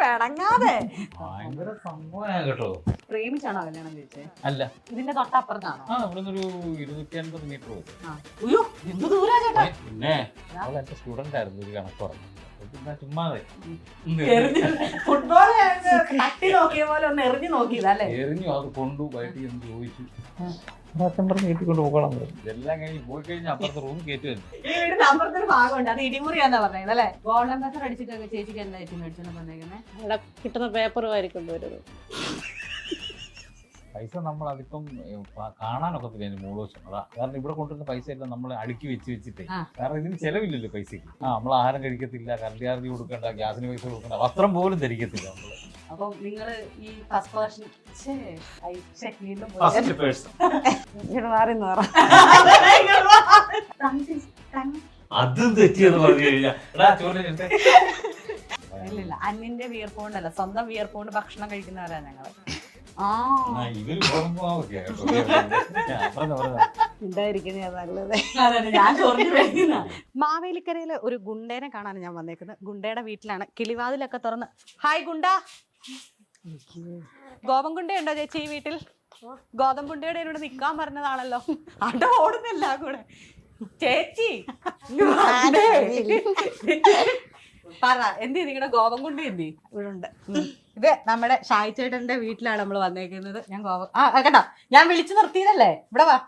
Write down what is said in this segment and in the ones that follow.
പെടങ്ങാതെ ഭയങ്കര സംഭവമാണ് കേട്ടോ. പ്രേമിച്ചാണോ കല്യാണം കഴിച്ചേ? അല്ല, ഇതിന്റെ തൊട്ടപ്പുറത്താണോ? ഇവിടുന്ന് ഒരു 250 മീറ്റർ പോകും. അയ്യോ എന്ത് ദൂരാ ചേട്ടാ. പിന്നെ അവൾ എന്റെ സ്റ്റുഡന്റ് ആയിരുന്നു, ഒരു കണക്ക് പറഞ്ഞു. ചുമ്മാതെ ഫുട്ബോൾ തട്ടി നോക്കിയ പോലെ ഒന്ന് എറിഞ്ഞു നോക്കിയതല്ലേ? എറിഞ്ഞു, അത് കൊണ്ടു വൈകിട്ട് എന്ന് ചോദിച്ചു. അച്ഛൻ പറഞ്ഞ് കയറ്റിക്കൊണ്ട് പോകണം. ഇതെല്ലാം കഴിഞ്ഞ് പോയി കഴിഞ്ഞാൽ അപ്പുറത്തെ റൂം കയറ്റുമായിരുന്നു. ഈ വീടിന്റെ അപ്പുറത്തൊരു ഭാഗമുണ്ട്, അത് ഇടിമുറിയാന്നാ പറഞ്ഞത് അല്ലേ? ഗോൾഡൻ പേപ്പർ അടിച്ചിട്ടൊക്കെ ചേച്ചിക്ക് എന്താ ചേച്ചി മേടിച്ചോണ്ട് വന്നേക്കുന്നത്? അവിടെ കിട്ടുന്ന പേപ്പർ വാരിക്കൊണ്ട് വരുന്നത്. പൈസ നമ്മൾ അതിപ്പം കാണാനൊക്കെ അതിന് 3 വർഷം. അതാ കാരണം ഇവിടെ കൊണ്ടുവരുന്ന പൈസ എല്ലാം നമ്മൾ അടുക്കി വെച്ചിട്ടേ, കാരണം ഇതിന് ചെലവില്ലല്ലോ പൈസക്ക്. നമ്മൾ ആഹാരം കഴിക്കത്തില്ല, കറണ്ട് ചാർജ് കൊടുക്കണ്ട, ഗ്യാസിന് പൈസ കൊടുക്കണ്ട, വസ്ത്രം പോലും ധരിക്കത്തില്ല നമ്മള്. അപ്പം നിങ്ങള് ഈ ഫസ്റ്റ് പേഴ്സൺ അതും തെറ്റിയെന്ന് പറഞ്ഞു കഴിഞ്ഞാൽ ഇല്ല, അന്യന്റെ വിയർപ്പോണ്ടല്ല, സ്വന്തം വിയർപ്പോണ്ട് ഭക്ഷണം കഴിക്കുന്നവരാ ഞങ്ങള്. മാവേലിക്കരയില് ഒരു ഗുണ്ടേനെ കാണാൻ ഞാൻ വന്നേക്കുന്നത്. ഗുണ്ടയുടെ വീട്ടിലാണ്. കിളിവാതിലൊക്കെ തുറന്ന് ഹായ് ഗുണ്ട. ഗോപൻഗുണ്ട ഉണ്ടോ ചേച്ചി ഈ വീട്ടിൽ? ഗോതമ്പുണ്ടയുടെ ഇവിടെ നിക്കാൻ പറഞ്ഞതാണല്ലോ. അട ഓടുന്നില്ല കൂടെ ചേച്ചി. പറ, എന്തി നിങ്ങളുടെ ഗോപൻകുണ്ടി എന്തി? ഇവിടെ ഉണ്ട്. ഇത് നമ്മുടെ ഷായി ചേട്ടന്റെ വീട്ടിലാണ് നമ്മൾ വന്നേക്കുന്നത്. ഞാൻ കേട്ടോ, ഞാൻ വിളിച്ചു നിർത്തിയതല്ലേ, ഇവിടെ വാ.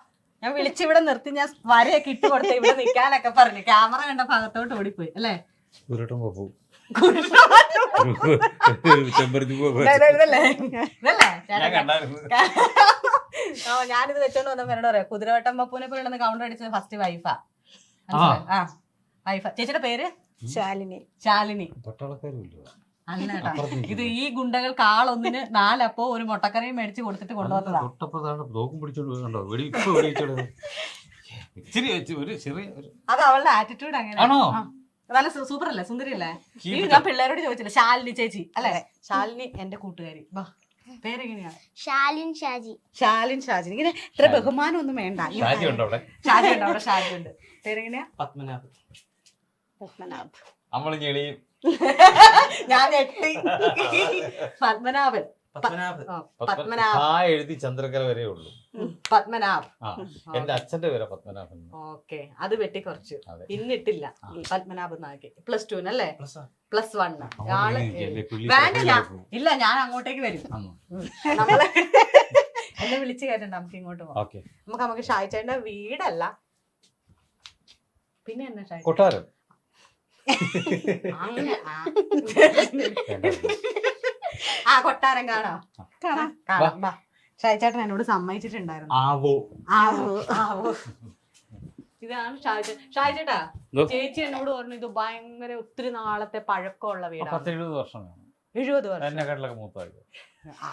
ഞാൻ വിളിച്ചിവിടെ നിർത്തി, ഞാൻ വരയൊക്കെ ഇട്ട് കൊടുത്ത ഇവിടെ നിൽക്കാനൊക്കെ പറഞ്ഞു. ക്യാമറ കണ്ട ഭാഗത്തോട്ട് ഓടിപ്പോയി അല്ലേ? ഞാനിത് വെച്ചോണ്ട് വന്നപ്പോ എന്നോട് പറയാം, കുതിരവട്ടം പപ്പൂനെ പോലെ കൗണ്ടർ അടിച്ചത് ഫസ്റ്റ് വൈഫാ. വൈഫാ. ചേച്ചിയുടെ പേര് ശാലിനി. ശാലിനി അല്ല കേട്ടോ, ഇത് ഈ ഗുണ്ടകൾക്ക് ആളൊന്നിന് 4 അപ്പോ ഒരു മുട്ടക്കറിയും മേടിച്ച് കൊടുത്തിട്ട് കൊണ്ടുവന്നതാ. അത് അവളുടെ ആറ്റിറ്റ്യൂഡ് അങ്ങനെയാണോ? നല്ല സൂപ്പർ അല്ലേ, സുന്ദരി അല്ലേ? ഞാൻ പിള്ളേരോട് ചോദിച്ചില്ല, ശാലിനി ചേച്ചി അല്ലെ? ശാലിനി എന്റെ കൂട്ടുകാരി. പേരെങ്ങനെയാ? ശാലിൻ ഷാജി. ശാലിൻ ഷാജി. ഇങ്ങനെ ഇത്ര ബഹുമാനം ഒന്നും വേണ്ട. ഷാജി ഉണ്ട് അവിടെ, ഷാജി ഉണ്ട്. പേരെങ്ങനെയാ? പത്മനാഭ്. ഞാൻ ഞെട്ടി. പത്മനാഭൻ. എഴുതി ചന്ദ്രകല വരെ ഉള്ളൂ. പത്മനാഭ്. എന്റെ അച്ഛന്റെ പേരാ പത്മനാഭൻ. ഓക്കെ, അത് വെട്ടി കുറച്ചു, ഇന്നിട്ടില്ല. പത്മനാഭൻ നാക്കി +2 അല്ലേ? +1. ഇല്ല, ഞാൻ അങ്ങോട്ടേക്ക് വരും. നമ്മളെ എന്നെ വിളിച്ചു കയറ്റണ്ട, നമുക്ക് ഇങ്ങോട്ട് പോകാം. നമുക്ക് ഷായിച്ചേട്ടന്റെ വീടല്ല, പിന്നെ എന്നാ ഷായി കൊട്ടാരം. അങ്ങനെ കൊട്ടാരം കാണാം. ഷായിച്ചേട്ടൻ എന്നോട് സമ്മതിച്ചിട്ടുണ്ടായിരുന്നു. ഇതാണ് ഷായിച്ചേട്ടാ. ചേച്ചി എന്നോട് പറഞ്ഞു ഇത് ഭയങ്കര ഒത്തിരി നാളത്തെ പഴക്കമുള്ള വീടാണ്. 70 വർഷം. 70 വർഷം.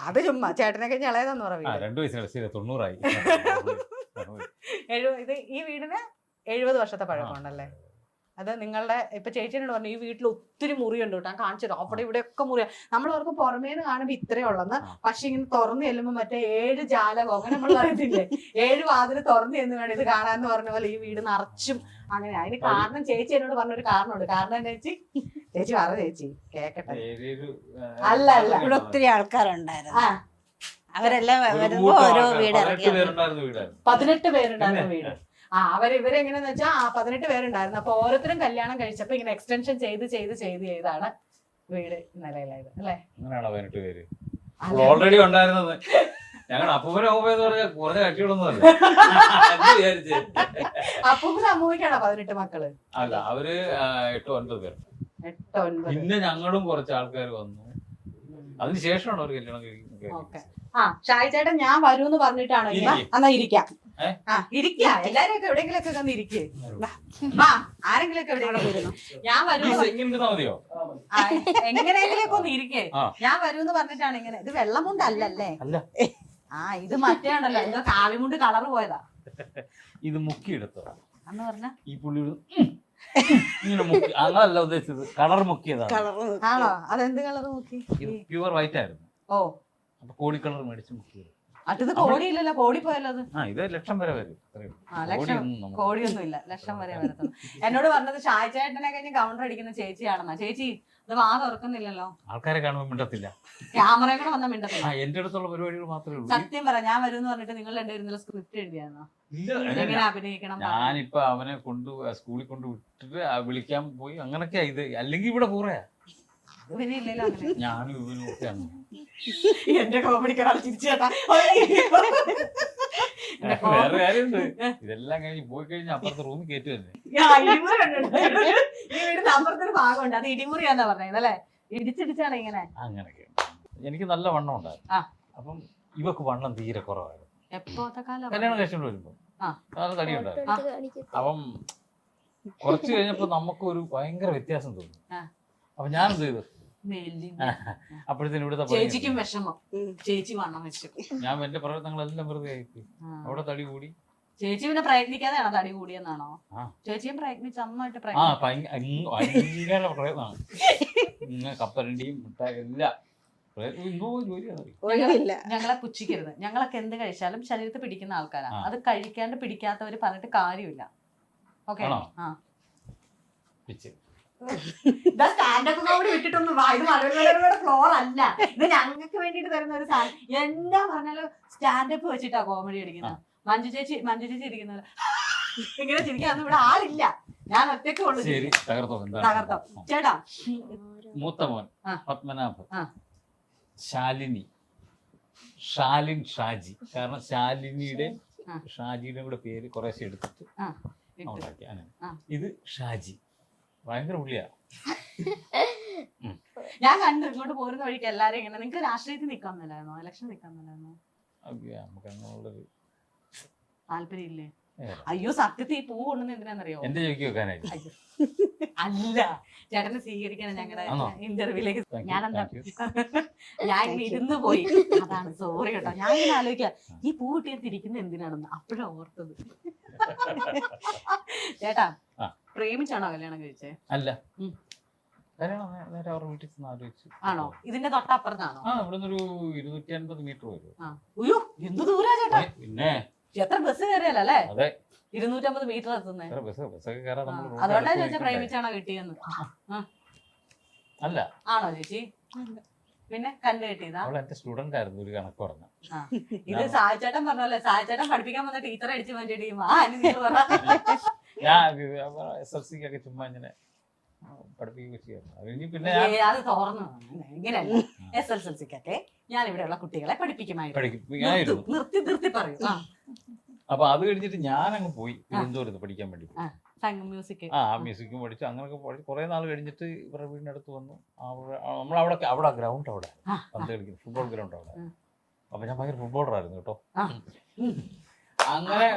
അത് ചുമ്മാ ചേട്ടനൊക്കെ ഇളയതെന്ന് പറഞ്ഞു. 2 വയസ്സിന് 90ആയി. ഇത് ഈ വീടിന് 70 വർഷത്തെ പഴക്കമുണ്ടല്ലേ? അത് നിങ്ങളുടെ ഇപ്പൊ ചേച്ചിനോട് പറഞ്ഞു ഈ വീട്ടിൽ ഒത്തിരി മുറിയുണ്ട് കേട്ടോ, ഞാൻ കാണിച്ചു തരാം. അവിടെ ഇവിടെ ഒക്കെ മുറിയാ. നമ്മളവർക്ക് പുറമേന്ന് കാണുമ്പോ ഇത്രേ ഉള്ളെന്ന്, പക്ഷെ ഇങ്ങനെ തുറന്നു ചെല്ലുമ്പോ മറ്റേ 7 ജാലകം അങ്ങനെ നമ്മൾ പറയത്തില്ലേ, 7 വാതിൽ തുറന്നു ചെന്ന് വേണം ഇത് കാണാന്ന് പറഞ്ഞ പോലെ ഈ വീട് നിറച്ചും അങ്ങനെ. അതിന് കാരണം ചേച്ചി എന്നോട് പറഞ്ഞൊരു കാരണമുണ്ട്. കാരണം ചേച്ചി പറ ചേച്ചി കേക്കട്ടെ. അല്ല ഇവിടെ ഒത്തിരി ആൾക്കാരുണ്ടായിരുന്നു, അവരെല്ലാം വരുമ്പോ ഓരോ വീട് 18 പേരുണ്ടായിരുന്ന വീട്. ഇവരെങ്ങനെയാന്ന് വെച്ചാൽ 18 പേരുണ്ടായിരുന്നു. അപ്പൊ ഓരോരുത്തരും കല്യാണം കഴിച്ചപ്പോ ഇങ്ങനെ എക്സ്റ്റൻഷൻ ചെയ്താണ് വീട് നിലയിലായത് അല്ലേ? അങ്ങനെയാണോ 18 പേര് ഓൾറെഡി ഉണ്ടായിരുന്നത്? ഞങ്ങളുടെ അപ്പൂപ്പനും അമ്മൂമ്മയെന്ന് പറഞ്ഞാൽ കുറേ കട്ടികളൊന്നുമല്ല. അപ്പൂപ്പനും അമ്മൂമ്മയ്ക്കാണോ 18 മക്കള്? അല്ല, അവര് 8-9 പേർ. 8-9. പിന്നെ ഞങ്ങളും കുറച്ച് ആൾക്കാർ വന്നു, അതിനുശേഷമാണ് അവർ കല്യാണം കഴിക്കുന്നത്. ഷായി ചേട്ടൻ ഞാൻ വരൂന്ന് പറഞ്ഞിട്ടാണോ? എന്നാ ഇരിക്കാം. എല്ലാരും ഒക്കെ എവിടെയെങ്കിലും ഒക്കെ വന്ന് ഇരിക്കേ. ആരെങ്കിലും ഒക്കെ എവിടെയെങ്കിലും വരുന്നു. ഞാൻ വരൂന്ന് എങ്ങനെയെങ്കിലും ഒക്കെ ഒന്ന് ഇരിക്കേ. ഞാൻ വരൂന്ന് പറഞ്ഞിട്ടാണ് ഇങ്ങനെ. ഇത് വെള്ളമുണ്ടല്ലേ? ഇത് മറ്റേ ആണല്ലോ, എന്തോ കാവിമുണ്ട് കളറ് പോയതാ. ഇത് മുക്കിയെടുത്തോ എന്ന് പറഞ്ഞ ഈ പുള്ളി ഇങ്ങനെ മുക്കി, അങ്ങനല്ല ഉദ്ദേശിച്ചത്, കളർ മുക്കിയതാണ്. ആണോ? അതെന്ത് കളർ മുക്കി? പ്യുവർ വൈറ്റ് ആയിരുന്നു. അപ്പൊ കോഴി കളർ മേടിച്ച് മുക്കിയത്. അത് കോടിയില്ലല്ലോ, കോടി പോയല്ലോ അത്. ഇത് ലക്ഷം വരെ വരും. ലക്ഷം കോടിയൊന്നും ഇല്ല, ലക്ഷം വരെ വരത്തുള്ളൂ. എന്നോട് പറഞ്ഞത് ഷായ് ചേട്ടനെ കഴിഞ്ഞ് കൗണ്ടർ അടിക്കുന്ന ചേച്ചിയാണെന്നാ. ചേച്ചി ഇത് വാ തുറക്കുന്നില്ലല്ലോ, ആൾക്കാരെ കാണുമ്പോൾ മിണ്ടത്തില്ല. ക്യാമറയും കൂടെ വന്നാൽ മിണ്ടത്തില്ല. എന്റെ അടുത്തുള്ള പരിപാടികൾ മാത്രമേ ഉള്ളൂ. സത്യം പറ, ഞാൻ വരുമെന്ന് പറഞ്ഞിട്ട് നിങ്ങൾ രണ്ടുപേരും സ്ക്രിപ്റ്റ് എഴുതിയാന്നോ എങ്ങനെ അഭിനയിക്കണം? ഞാനിപ്പോ അവനെ സ്കൂളിൽ കൊണ്ട് വിട്ടിട്ട് വിളിക്കാൻ പോയി, അങ്ങനൊക്കെയാ ഇത്. അല്ലെങ്കിൽ ഇവിടെ കൂറയാ. പിന്നെ ഇല്ലല്ലോ അങ്ങനെ. ഞാനും ഇവനും ഒക്കെയാണ്. എന്റെ കോമഡിക്കാൾ തിരിച്ചേട്ടാ. വേറെ കാര്യമുണ്ട്, ഇതെല്ലാം കഴിഞ്ഞ് പോയി കഴിഞ്ഞാൽ അപ്പുറത്തെ റൂമിൽ കയറ്റി തന്നെ. ഈ വീടിന്റെ അപ്പുറത്തൊരു ഭാഗമുണ്ട്, അത് ഇടിമുറിയാന്നാ പറഞ്ഞത് അല്ലേ? ഇടിച്ചിടിച്ചാണ് ഇങ്ങനെ. അങ്ങനെയൊക്കെ എനിക്ക് നല്ല വണ്ണം ഉണ്ടായിരുന്നു. അപ്പം ഇവക്ക് വണ്ണം തീരെ കുറവായിരുന്നു. എപ്പോഴത്തെ കാലം? കല്യാണം കഴിച്ചോണ്ട് വരുമ്പോ നല്ല തടിയുണ്ടായിരുന്നു. അപ്പം കുറച്ച് കഴിഞ്ഞപ്പോ നമുക്കൊരു ഭയങ്കര വ്യത്യാസം തോന്നി. അപ്പൊ ഞാൻ എന്ത് ചെയ്തു, അപ്പോഴത്തേനും ഇവിടുത്തെ ചേച്ചിക്കും വിഷമം, ചേച്ചി വണ്ണം വെച്ചു. ഞാൻ എന്റെ പ്രവർത്തനങ്ങളെല്ലാം വെറുതെ ആയിപ്പോയി. അവിടെ തടി കൂടി. ചേച്ചി പിന്നെ പ്രയത്നിക്കാതെയാണോ തടി കൂടിയെന്നാണോ? ചേച്ചിയും പ്രയത്നിച്ച് നന്നായിട്ട് ഭയങ്കര പ്രയത്നമാണ്. കപ്പലണ്ടിയും മിഠായി എല്ലാം ഞങ്ങളെ പുച്ഛിക്കരുത്. ഞങ്ങളൊക്കെ എന്ത് കഴിച്ചാലും ശരീരത്തിൽ പിടിക്കുന്ന ആൾക്കാരാണ്. അത് കഴിക്കാണ്ട് പിടിക്കാത്തവര് പറഞ്ഞിട്ട് കാര്യമില്ല. ഓക്കെ, സ്റ്റാൻഡപ്പ് കോമഡി വിട്ടിട്ടൊന്നും ഇത് മലയാളികളുടെ ഫ്ലോർ അല്ല. ഇത് ഞങ്ങൾക്ക് വേണ്ടിട്ട് തരുന്ന ഒരു സാധനം. എന്താ പറഞ്ഞാലും സ്റ്റാൻഡപ്പ് വെച്ചിട്ടാ കോമഡി അടിക്കുന്നത്. മഞ്ജു ചേച്ചി ഇരിക്കുന്നത് ഇങ്ങനെ ചിരിക്കാന്ന് ഇവിടെ ആളില്ല, ഞാൻ ഒറ്റയ്ക്ക് ഉള്ളു. തകർത്തോ ചേട്ടാ. മൂത്ത മോൻ പത്മനാഭൻ, ശാലിനി, ഷാലിൻ, ഷാജി. കാരണം ഷാജിയുടെ കൂടെ പേര് കുറേശ്ശെ എടുത്തിട്ട് ഉണ്ടാക്കി. ഇത് ഷാജി, ഭയങ്കര പുള്ളിയാ. ഞാൻ കണ്ടു ഇങ്ങോട്ട് പോരുന്ന വഴിക്ക് എല്ലാരും ഇങ്ങനെ. നിങ്ങക്ക് രാഷ്ട്രീയത്തിൽ നിൽക്കാന്നല്ലായിരുന്നോ, ഇലക്ഷൻ നിൽക്കാന്നല്ലായിരുന്നോ? നമുക്ക് അങ്ങനെയുള്ളൊരു താല്പര്യം ഇല്ലേ? അയ്യോ സത്യത്തിൽ ഈ പൂ കൊണ്ടുവന്ന് എന്തിനാന്നറിയോ? എന്റെ ചോദിക്ക് വെക്കാനായിട്ട് അല്ല, ചേട്ടനെ സ്വീകരിക്കണം ഞങ്ങളുടെ ഇന്റർവ്യൂലേക്ക്. ഞാൻ ഇങ്ങനെ ഇരുന്ന് പോയി, അതാണ് സോറി കേട്ടോ. ഞാൻ ഇങ്ങനെ ആലോചിക്കാം ഈ പൂ കിട്ടിയത് തിരിക്കുന്നത് എന്തിനാണെന്ന്. അപ്പോഴാ ഓർത്തത്. ചേട്ടാ, പ്രേമിച്ചാണോ കല്യാണം കഴിച്ചേ? അല്ല, നേരെ അവരുടെ വീട്ടിൽ ചെന്ന് ആലോചിച്ചു. ആണോ? ഇതിന്റെ തൊട്ടപ്പുറത്താണോ? ഇവിടെ ഒരു 250 മീറ്റർ വരും. അയ്യോ എന്ത് ദൂരാ ചേട്ടാ. പിന്നെ എത്ര ബസ് കയറിയല്ലേ? അതെ, 250 മീറ്റർ എത്തുന്നേ. അതുകൊണ്ടാണ് അതുകൊണ്ടാണ് ചേച്ചി പ്രേമിച്ചാണോ കിട്ടിയെന്ന്. അല്ല, ആണോ ചേച്ചി? പിന്നെ കണ്ടു കിട്ടിയതാ? അവൾ എന്റെ സ്റ്റുഡന്റ് ആയിരുന്നു, ഒരു കണക്ക് പറഞ്ഞ. ഇത് സായിച്ചേട്ടൻ പറഞ്ഞല്ലേ, സായിച്ചേട്ടൻ പഠിപ്പിക്കാൻ വന്ന ടീച്ചറെ അടിച്ചു മാറ്റി ടീമാ. ഞാൻ SLC ഒക്കെ ചുമ്മാ ഇങ്ങനെ പഠിപ്പിക്കുകയൊക്കെ ചെയ്യാറുണ്ട്. പിന്നെ അത് തുറന്നു ഇങ്ങനെയല്ല. SLC-ക്കൊക്കെ ഞാൻ ഇവിടെയുള്ള കുട്ടികളെ പഠിപ്പിക്കുമായിരുന്നു. നിർത്തി പറയൂ. അപ്പൊ അത് കഴിഞ്ഞിട്ട് ഞാൻ അങ്ങ് പോയി തിരുവനന്തപുരത്ത് പഠിക്കാൻ വേണ്ടി. മ്യൂസിക് മ്യൂസിക്കും പഠിച്ചു. അങ്ങനെയൊക്കെ കുറെ നാൾ കഴിഞ്ഞിട്ട് ഇവരുടെ വീടിനടുത്ത് വന്നു. അവിടെ ഗ്രൗണ്ട്, അവിടെ പന്ത് കളിക്കുന്നു, ഫുട്ബോൾ ഗ്രൗണ്ട് അവിടെ. അപ്പൊ ഞാൻ ഭയങ്കര ഫുട്ബോളറായിരുന്നു കേട്ടോ. അങ്ങനെ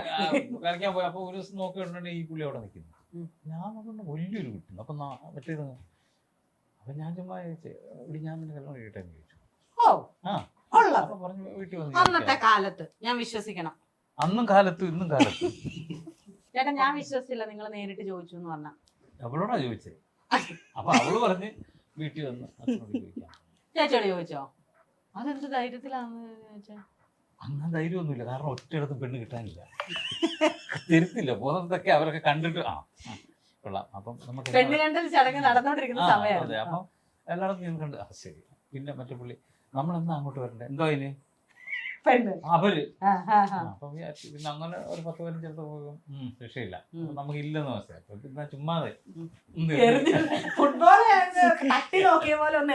കളിക്കാൻ പോയി. അപ്പൊ ഒരു ദിവസം നോക്കിയിട്ടുണ്ടെങ്കിൽ ഈ പുള്ളി അവിടെ നിൽക്കുന്നു. ഞാൻ നോക്കുന്ന വലിയൊരു കിട്ടുന്നു. അപ്പൊ മറ്റേത് അപ്പൊ ഞാൻ ചുമ്മാ ഇവിടെ ഞാൻ നിന്നെ കല്യാണം കഴിക്കട്ടെന്ന് ചോദിച്ചു. അപ്പൊ പറഞ്ഞു വീട്ടിൽ വന്നു. അന്നത്തെ കാലത്ത് ഞാൻ വിശ്വസിക്കണം. അന്നും കാലത്തും ഇന്നും കാലത്തും ചേട്ടാ ഞാൻ വിശ്വസിച്ചില്ല നിങ്ങൾ നേരിട്ട് ചോദിച്ചു എന്ന് പറഞ്ഞ. അവളോടാ ചോദിച്ചത്. അപ്പൊ അവള് പറഞ്ഞ് വീട്ടിൽ വന്ന് അച്ഛനോട് ചോദിക്കാം. ചേച്ചിയോട് ചോദിച്ചോ? അതെന്ത് ധൈര്യത്തിലാന്ന് ചോദിച്ചാ? അങ്ങനെ ധൈര്യമൊന്നുമില്ല. കാരണം ഒറ്റയിടത്തും പെണ്ണ് കിട്ടാനില്ല, തരുത്തില്ല. പോകുന്നതൊക്കെ അവരൊക്കെ കണ്ടിട്ട് കൊള്ളാം. അപ്പം നമുക്ക് പെണ്ണ് കണ്ടൽ ചടങ്ങ് നടന്നോണ്ടിരിക്കുന്ന സമയമാണ്. അപ്പം എല്ലായിടത്തും ഞാൻ കണ്ട് ശരി. പിന്നെ മറ്റേ പുള്ളി നമ്മളെന്നാ അങ്ങോട്ട് വരണ്ടേ, എന്തോ അതിന് അവര്. അപ്പൊ പിന്നെ അങ്ങനെ ഒരു 10-15 അടുത്ത് പോകും. രക്ഷയില്ല, നമുക്ക് ഇല്ലെന്ന് മനസ്സിലായി. പിന്നെ ചുമ്മാതെ ഫുട്ബോൾ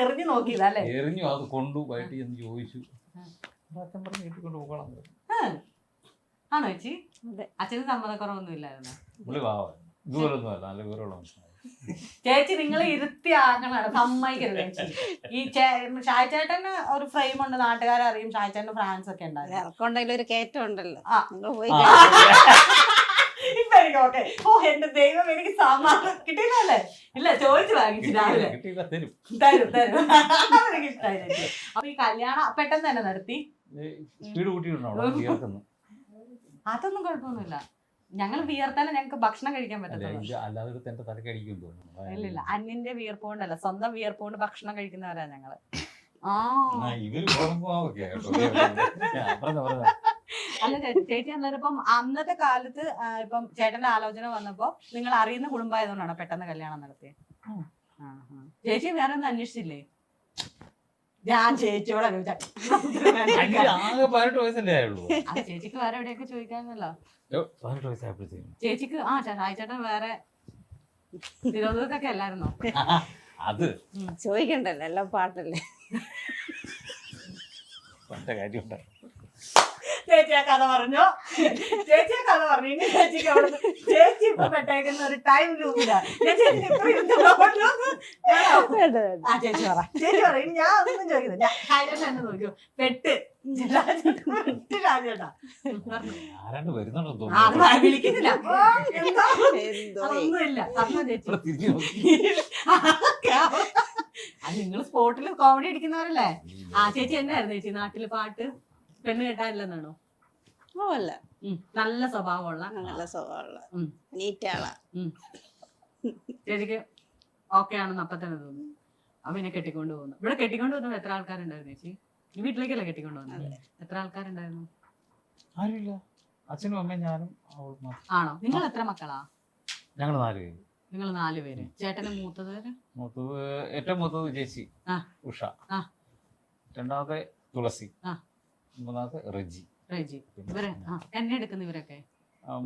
എറിഞ്ഞു നോക്കിയതല്ലേ? എറിഞ്ഞു. അത് കൊണ്ടു വൈകിട്ട് ചെന്ന് ചോദിച്ചു. അച്ഛൻ പറഞ്ഞ് വീട്ടിൽ കൊണ്ട് പോകണം. ആണോ ചേച്ചി? അച്ഛന് സമ്മതക്കുറവൊന്നും ഇല്ലായിരുന്നു? പുള്ളി പാവം, ദൂരമൊന്നും അല്ല, നല്ല ദൂരമുള്ള മനസ്സിലായി. ചേച്ചി നിങ്ങളെ ഇരുത്തി ആക്കണാണ്, സമ്മതിക്കരുത് ചേച്ചി. ഈ ഷായ് ചേട്ടന് ഒരു ഫ്രെയിം ഉണ്ട്, നാട്ടുകാരെ അറിയും. ഷായ് ചേട്ടന് ഫ്രാൻസ് ഒക്കെ ഉണ്ടായിരുന്നു. ഒരു കയറ്റം ഉണ്ടല്ലോ. ഇപ്പൊ എനിക്ക് ഓക്കെ. ഓ എന്റെ ദൈവം, എനിക്ക് സമാധാനം കിട്ടിയതല്ലേ? ഇല്ല, ചോദിച്ചു വാങ്ങിച്ചു രാവിലെ. തരും തരും. അതെനിക്ക് ഇഷ്ടമായി ചേച്ചി. അപ്പൊ ഈ കല്യാണം പെട്ടെന്ന് തന്നെ നടത്തി. സ്പീഡ് കൂട്ടിയിട്ടുണ്ടോ? അതൊന്നും കുഴപ്പമൊന്നുമില്ല. ഞങ്ങൾ വിയർത്താലേ ഞങ്ങൾക്ക് ഭക്ഷണം കഴിക്കാൻ പറ്റത്തുള്ളൂ. ഇല്ലില്ല, അന്യന്റെ വിയർപ്പ് കൊണ്ടല്ല, സ്വന്തം വിയർപ്പ് കൊണ്ട് ഭക്ഷണം കഴിക്കുന്നവരാ ഞങ്ങള്. ഇവര് കുടുംബമൊക്കെ അല്ല ചേച്ചി അന്നേരം ഇപ്പം അന്നത്തെ കാലത്ത് ഇപ്പം ചേട്ടന്റെ ആലോചന വന്നപ്പോ നിങ്ങൾ അറിയുന്ന കുടുംബമായതുകൊണ്ടാണ് പെട്ടെന്ന് കല്യാണം നടത്തിയത്. ചേച്ചി വേറെ ഒന്നും അന്വേഷിച്ചില്ലേ? ഞാൻ ചേച്ചിയോട് ആകെ 18 വയസ്സല്ലേ ആയുള്ളൂ. ചേച്ചിക്ക് വേറെ എവിടെയൊക്കെ ചോദിക്കാന്നല്ലോ. 18 വയസ്സായപ്പോഴത്തേക്കും ചേച്ചിക്ക് ചേട്ടൻ വേറെ തിരുവനന്തപുരത്തൊക്കെ അല്ലായിരുന്നോ? അത് ചോദിക്കണ്ടല്ലോ, എല്ലാം പാട്ടല്ലേ. കാര്യമുണ്ട്. ചേച്ചിയെ കഥ പറഞ്ഞു, ചേച്ചിയെ കഥ പറഞ്ഞു. ഇനി ചേച്ചിക്ക് അവിടെ ചേച്ചി ഇപ്പൊ പെട്ടേക്കുന്ന ഒരു ടൈം ലൂപ്പില്ല. ചേച്ചി പറ, ചേച്ചി പറ. ഇനി ഞാൻ ഒന്നും ചോദിക്കുന്നില്ല. ഷാജേട്ടൻ എന്നെ നോക്കിയോ പെട്ട് ഷാജേട്ടാ ആരാണ്ട് വരുന്നുണ്ടോ വിളിക്കുന്നില്ല. ഒന്നുമില്ല ചേച്ചി. അത് നിങ്ങൾ സ്പോട്ടിൽ കോമഡി അടിക്കുന്നവരല്ലേ? ചേച്ചി എന്നായിരുന്നു ചേച്ചി നാട്ടില് പാട്ട്? പെണ്ണ് കേട്ടാനില്ലെന്നാണോ? അല്ല, നല്ല സ്വഭാവമുള്ള നല്ല സ്വഭാവമുള്ള നീറ്റാളാ. ചേച്ചിക്ക് ഓക്കെ ആണെന്ന് അപ്പൊ തന്നെ തോന്നുന്നു. അപ്പൊ എന്നെ കെട്ടിക്കൊണ്ട് പോകുന്നു. ഇവിടെ കെട്ടിക്കൊണ്ട് പോകുന്നത് എത്ര ആൾക്കാരുണ്ടായിരുന്നു ചേച്ചി? ഈ വീട്ടിലേക്കല്ലേ കെട്ടിക്കൊണ്ട് പോകുന്നത്? എത്ര ആൾക്കാരുണ്ടായിരുന്നു? ആരുമില്ല, അച്ഛനും അമ്മയും ഞാനും അവളും. ആണോ? നിങ്ങൾ എത്ര മക്കളാ? ഞങ്ങൾ 4 പേര്. നിങ്ങൾ 4 പേര്. ചേട്ടന് മൂത്തത്? ഏറ്റവും മൂത്തത് ചേച്ചി ഉഷ, രണ്ടാമത്തെ തുളസി, മൂന്നാമത്തെ റെജി. ഇവര് എന്നെ എടുക്കുന്ന ഇവരൊക്കെ?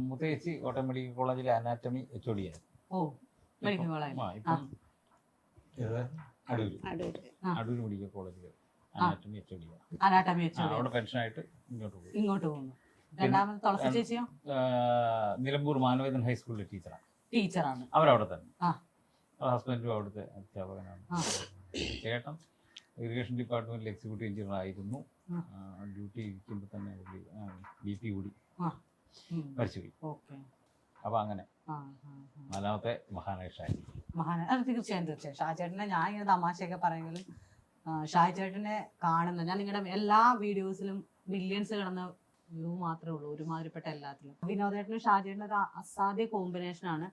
മൂത്ത ചേച്ചി കോട്ടയം മെഡിക്കൽ കോളേജിലെ അനാറ്റമി HOD ആയിരുന്നു. ഓ, മെഡിക്കൽ കോളേജ്. അടൂർ മെഡിക്കൽ കോളേജിൽ അനാറ്റമി HOD ആണ്. അവിടെ പെൻഷനായിട്ട് ഇങ്ങോട്ട് പോകുന്നു. രണ്ടാമത് തുളസി ചേച്ചിയോ? നിലമ്പൂർ മാനവേദൻ ഹൈസ്കൂളിലെ ടീച്ചറാണ്. അവരവിടെ തന്നെ. ഹസ്ബൻഡും അവിടുത്തെ അധ്യാപകനാണ്. ചേട്ടൻ ഇറിഗേഷൻ ഡിപ്പാർട്ട്മെന്റിൽ എക്സിക്യൂട്ടീവ് എഞ്ചിനീയർ ആയിരുന്നു. ഡ്യൂട്ടി ഇരിക്കുമ്പോൾ തന്നെ BP കൂടി മരിച്ചുപോയി. അപ്പൊ അങ്ങനെ 4ാമത്തെ മഹാനായ ഷാജി. അത് തീർച്ചയായും ഷാജേട്ടനെ ഞാൻ ഇങ്ങനെ തമാശയൊക്കെ പറയുമെങ്കിലും ഷാജേട്ടനെ കാണുന്ന ഞാൻ നിങ്ങളുടെ എല്ലാ വീഡിയോസിലും മില്യൺസ് കിടന്ന വ്യൂ മാത്രമേ ഉള്ളൂ, ഒരുമാതിരിപ്പെട്ട എല്ലാത്തിലും. വിനോദേട്ടനും ഷാജേട്ടനും ഒരു അസാധ്യ കോമ്പിനേഷനാണ്.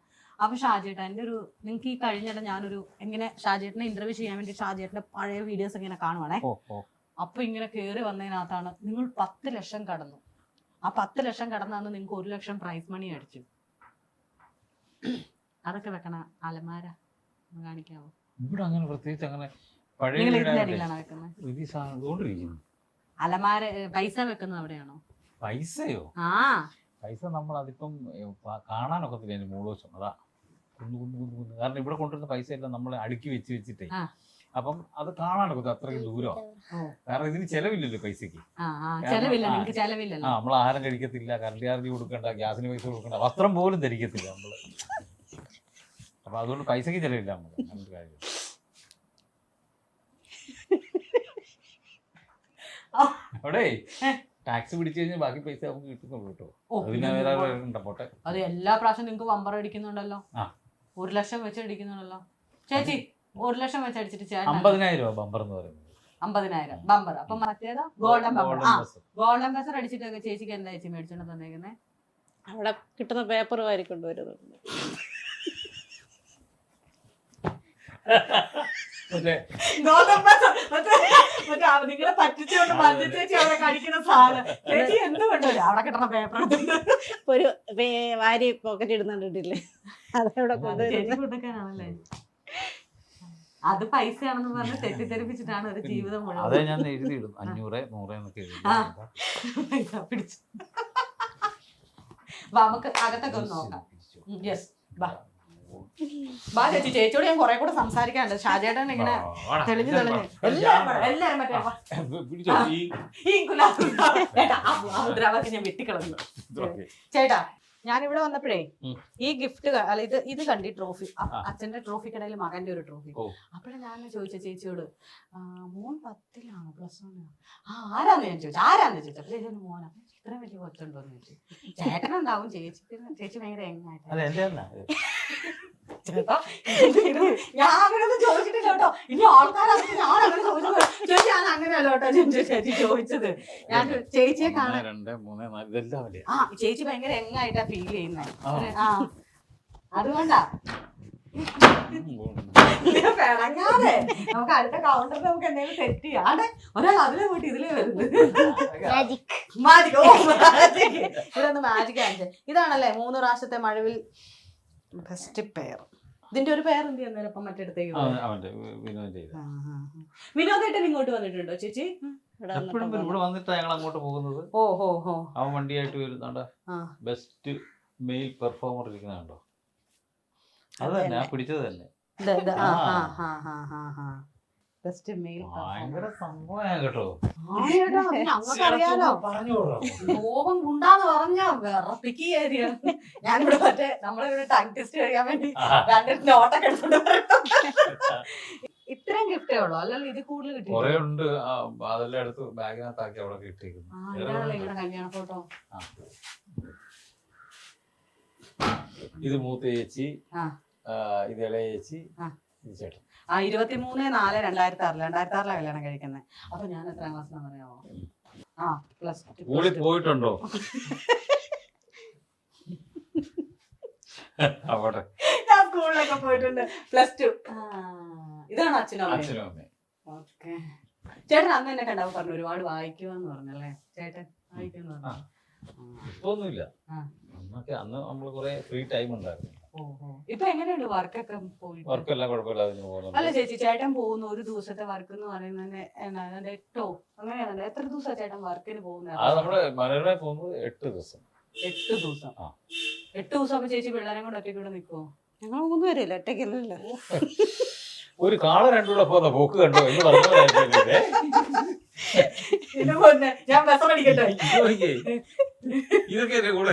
അപ്പൊ ഷാജേട്ടൻ എൻ്റെ ഒരു നിങ്ങൾക്ക് ഈ കഴിഞ്ഞിട ഞാനൊരു എങ്ങനെ ഷാജേട്ടനെ ഇന്റർവ്യൂ ചെയ്യാൻ വേണ്ടി ഷാജേട്ടന്റെ പഴയ വീഡിയോസ് ഇങ്ങനെ കാണുവാണേ. അപ്പൊ ഇങ്ങനെ കയറി വന്നതിനകത്താണ് നിങ്ങൾ 10 ലക്ഷം കടന്നു. ആ 10 ലക്ഷം കടന്നാന്ന് നിങ്ങൾക്ക് 1 ലക്ഷം പ്രൈസ് മണി അടിച്ചു. അതൊക്കെ വെക്കണ അലമാര കാണിക്കാവോ? ഇവിടെ അങ്ങനെ പ്രത്യേകിച്ച് അങ്ങനെ അടിയിലാണോ വെക്കുന്നത്? അലമാര പൈസ വെക്കുന്നത് അവിടെയാണോ? പൈസയോ? പൈസ നമ്മൾ അതിപ്പം കാണാനൊക്കത്തില്ല. അതിന് 3 ദിവസം അതാ കുന്നു. കാരണം ഇവിടെ കൊണ്ടുവരുന്ന പൈസ എല്ലാം നമ്മൾ അടുക്കി വെച്ചിട്ടേ അപ്പം അത് കാണാനൊക്കെ അത്രയ്ക്ക് ദൂരമാണ്. കാരണം ഇതിന് ചെലവില്ലല്ലോ പൈസക്ക്. നമ്മൾ ആഹാരം കഴിക്കത്തില്ല, കറണ്ട് ചാർജ് കൊടുക്കണ്ട, ഗ്യാസിന് പൈസ കൊടുക്കണ്ട, വസ്ത്രം പോലും ധരിക്കത്തില്ല നമ്മള്. അപ്പൊ അതുകൊണ്ട് പൈസക്ക് ചെലവില്ല നമ്മള്. അങ്ങനത്തെ കാര്യം അവിടെ ടാക്സ് പിടിച്ചു കഴിഞ്ഞാൽ ബാക്കി പൈസ നമുക്ക് കിട്ടുന്നുള്ളൂ കേട്ടോ. അതിന് വേറെ പോട്ടെ. അത് എല്ലാ പ്രാവശ്യം നിങ്ങൾക്ക് ബമ്പർ അടിക്കുന്നുണ്ടല്ലോ. 1 ലക്ഷം വെച്ച് അടിക്കുന്നുണ്ടല്ലോ ചേച്ചി. 1 ലക്ഷം വെച്ച് അടിച്ചിട്ട് 50,000 രൂപ ബമ്പർ എന്ന് പറയുന്നത്. 50,000 ബമ്പർ. അപ്പൊ മറ്റേതാ ഗോൾഡൻ ബമ്പർ. ഗോൾഡൻ ബസർ അടിച്ചിട്ടൊക്കെ ചേച്ചിക്ക് എന്താ ചേച്ചി മേടിച്ചോണ്ട് തന്നേക്കുന്നേ? അവിടെ കിട്ടുന്ന പേപ്പർ വാരിക്കൊണ്ടുവരുന്നുണ്ട്. നിങ്ങളെ പറ്റിച്ചുകൊണ്ട് മഞ്ഞ ചേച്ചി അവിടെ കടിക്കുന്ന സാധനം ചേച്ചി എന്തുകൊണ്ടോ അവിടെ കിട്ടുന്ന പേപ്പർ ഒരു വാരി പോക്കറ്റ് ഇടുന്നുണ്ടില്ലേ, അതവിടെ കൊണ്ടുവരാണല്ലേ. അത് പൈസയാണെന്ന് പറഞ്ഞ് തെറ്റിദ്ധരിപ്പിച്ചിട്ടാണ് ഒരു ജീവിതം മുഴുവൻ. അതെ, ഞാൻ എഴുതിയിടും 500, 100 എന്നൊക്കെ പൈസ പിടിച്ചു. നമുക്ക് അകത്തൊക്കെ ഒന്ന് നോക്കാം. യെസ്, ബാ ചേച്ചി. ചേച്ചിയോട് ഞാൻ കുറെ കൂടെ സംസാരിക്കാനുണ്ട്. ഷാജേട്ടൻ ഇങ്ങനെ തെളിഞ്ഞു എല്ലാരും മുദ്രാവാക്യം ഞാൻ വെട്ടിക്കളഞ്ഞു. ചേട്ടാ, ഞാനിവിടെ വന്നപ്പോഴേ ഈ ഗിഫ്റ്റ് അല്ല ഇത് കണ്ടി ട്രോഫി, അച്ഛന്റെ ട്രോഫിക്കിടയിൽ മകന്റെ ഒരു ട്രോഫി. അപ്പോഴേ ഞാൻ ചോദിച്ച ചേച്ചിയോട്, മോൻ 10ലാണോ +1? ആരാന്ന് ഞാൻ ചോദിച്ചു. ആരാന്ന് ചോദിച്ചപ്പോൾ ഇതൊരു മോനാ. ഇത്രയും വലിയ കൊച്ചുണ്ടോന്ന് ചോദിച്ചു. ചേട്ടനുണ്ടാവും, ചേച്ചി ഭയങ്കര എങ്ങായിട്ട്. ചേട്ടാ, ഞാൻ അങ്ങനെയൊന്നും ചോദിച്ചിട്ടില്ല കേട്ടോ. ഇനി ആൾക്കാരങ്ങനെ ഞാൻ അങ്ങനെ ചോദിച്ചത് ചേച്ചി, ഞാൻ അങ്ങനെയല്ല കേട്ടോ ചേച്ചി ചോദിച്ചത്. ഞാൻ ചേച്ചിയെ കാണാൻ ചേച്ചി ഭയങ്കര എങ്ങായിട്ടാ ഫീൽ ചെയ്യുന്നത്. അതുകൊണ്ടാ പിണങ്ങാതെ നമുക്ക് അടുത്ത കൗണ്ടറിൽ നമുക്ക് എന്തെങ്കിലും സെറ്റ് ചെയ്യാം. ആടെ ഒരാൾ അതിലെ പോയിട്ട് ഇതിലേ വരുന്നത്. മാജിക്. ഇവിടെ ഒന്ന് മാജിക് കാണിച്ചേ. ഇതാണല്ലേ 3 പ്രാവശ്യത്തെ മഴവിൽ ബെസ്റ്റ് പെയർ. ഇതിന്റെ ഒരു പേർ എന്ത് ചെയ്യുന്നേരം ഇപ്പം മറ്റെടുത്തേക്ക് വിനോദേട്ടൻ ഇങ്ങോട്ട് വന്നിട്ടുണ്ടോ ചേച്ചി? എപ്പോഴും ഇവിടെ വന്നിട്ടാ ഞങ്ങൾ അങ്ങോട്ട് പോകുന്നത്. അവൻ വണ്ടിയായിട്ട് വരുന്നുണ്ട്. ബെസ്റ്റ് മെയിൽ പെർഫോമർ ഇരിക്കുന്നുണ്ടോ? അത് തന്നെ പിടിച്ചത് തന്നെ. ഭയങ്കര സംഭവമാണ് കേട്ടോ. ഞങ്ങൾക്കറിയാലോ. കോപം ഉണ്ടാന്ന് പറഞ്ഞാ വിറപ്പിക്കുകയായിരുന്നു. ഞാനിവിടെ മറ്റേ നമ്മളിവിടെ ടങ് ടെസ്റ്റ് കഴിയാൻ വേണ്ടി 2 നോട്ടൊക്കെ എടുത്തോണ്ട് ഇത്രയും ഗിഫ്റ്റേ ഉള്ളൂ അല്ലല്ലോ? ഇത് കൂടുതൽ കിട്ടി കൊറേ ഉണ്ട്. അതെല്ലാം എടുത്ത് ബാഗിനകത്താക്കി അവിടെ കിട്ടിയിരിക്കുന്നു. കല്യാണ ഫോട്ടോ. ഇത് മൂത്ത ചേച്ചി, ഇത് ഇളയ ചേച്ചി, ഇത് ചേട്ടൻ. 23/4/2006 കല്യാണം കഴിക്കുന്നത്. അപ്പൊ ഞാൻ എത്രാം ക്ലാസ്സിലാണെന്ന് അറിയാമോ? സ്കൂളിൽ പോയിട്ടുണ്ടോ? അവിടെ ഞാൻ സ്കൂളിലൊക്കെ പോയിട്ടുണ്ട്. +2. ഇതാണ് അച്ഛനും അമ്മയും. ഓക്കെ. ചേട്ടൻ അന്ന് എന്നെ കണ്ടപ്പോ പറഞ്ഞു ഒരുപാട് വായിക്കുവാന്ന് പറഞ്ഞല്ലേ? ചേട്ടൻ വായിക്കുമെന്ന് പറഞ്ഞു. ഇപ്പൊന്നുമില്ല. അന്ന് നമ്മള് കൊറേ ഫ്രീ ടൈം ഉണ്ടായിരുന്നു. ഇപ്പൊ എങ്ങനെയുണ്ട് വർക്കൊക്കെ പോയിട്ട്? വർക്കെല്ലാം കുഴപ്പമില്ലാതെ പോകുന്നു. അല്ല ചേച്ചി, ചേട്ടൻ പോകുന്ന ഒരു ദിവസത്തെ വർക്ക് എന്ന് പറയുന്നത് 8 അങ്ങനെയാണല്ലോ? എത്ര ദിവസം ചേട്ടൻ വർക്കിന് പോകുന്നത്? നമ്മള് മനോരമ പോകുന്നത് 8 ദിവസം. 8 ദിവസം. 8 ദിവസം അപ്പൊ ചേച്ചി പിള്ളേരെ കൊണ്ട് ഒറ്റയ്ക്ക് ഇവിടെ നിൽക്കുവോ? ഞങ്ങൾ 3 പേരില്ല, ഒറ്റയ്ക്കല്ലോ. ഒരു കാള രണ്ടുകൂടെ പോകുന്ന പോക്ക് കണ്ടോ എന്ന് പറഞ്ഞു. ഞാൻ ബസ് പഠിക്കട്ടെ. ഇതൊക്കെ എന്റെ കൂടെ